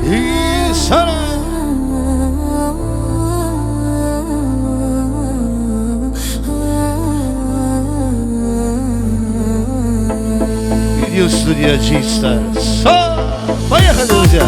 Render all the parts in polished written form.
И sana Video Studio G-Star. Поехали, друзья!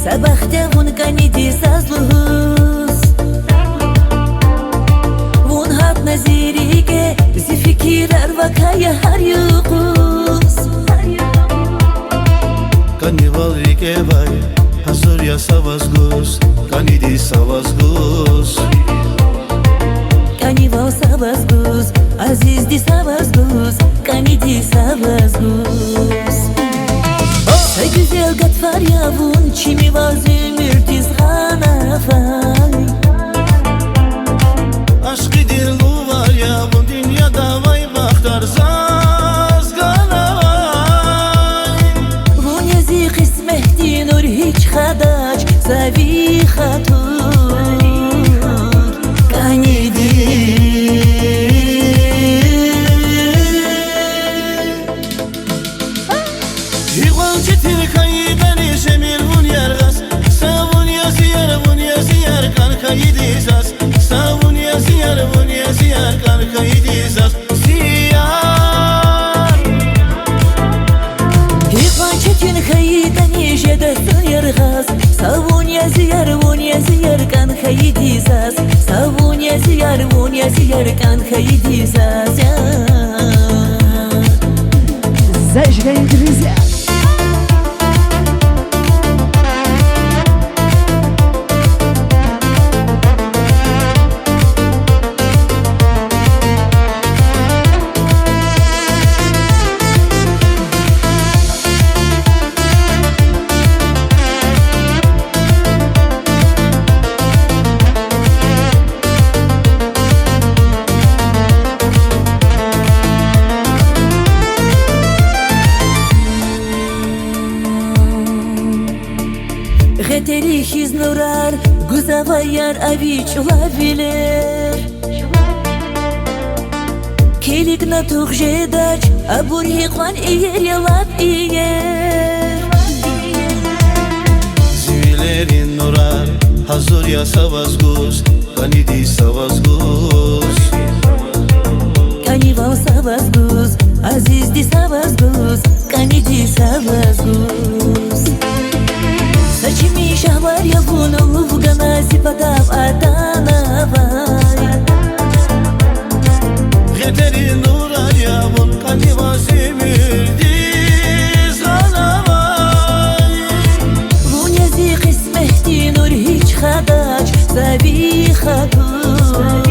Sabahta vun kanidi sazluhus Vun hat nazirike Bizi fikirler vakaya har yukus Kanival rike vay Hazır ya savazgus Kanidi savazgus Kanival savazgus Azizdi savazgus Kanidi savazgus Sa güzel gatvar yavun Çimi vaz ömür dizgana fay Aşkı dilu var yavun Dünyada vay baktar zazgana vay Vun yazi kısmehti nur hiç hadaç Zavi hatur Kanidi Çetin kayıdani şemir vun yargas Savun yazıyar vun yazıyar kan kayıdizas Savun yazıyar vun yazıyar kan kayıdizas Ziyar Hivan çetin kayıdani jedetun yargas Savun yazıyar vun yazıyar kan kayıdizas Savun yazıyar vun yazıyar kan kayıdizas Зажигай, друзья! Гетерих из нурар, гузаваяр авич лавилер Келик на тух жедач, абур хиқван иер ялап иер Zivilerin nurar Hazır ya savazgus Kanidi savazgus Канивал savazgus, azizdi savazgus Kanidi savazgus Saçimi şahvar yavunu Lufgana zipadav atanavay Yeterin nurar yavun Kaniva semirdi zanavay Vun yazi kısmehti nur hiç hadaç Zavi hatur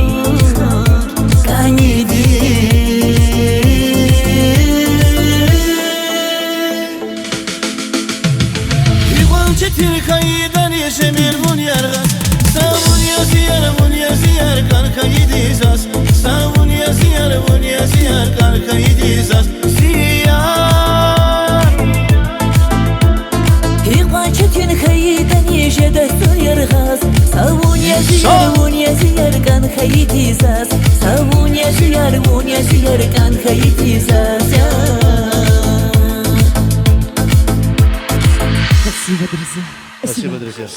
Kanidi Çetin kayıdan yeşemir vun yargas Savun yazıyar vun yazıyar kan kayıdizas Savun yazıyar vun yazıyar kan kayıdizas Ziyar Hiqvan çetin kayıdan yeşedetun yargas Savun yazıyar vun yazıyar kan kayıdizas Savun yazıyar vun yazıyar kan kayıdizas Спасибо, друзья! Спасибо, друзья.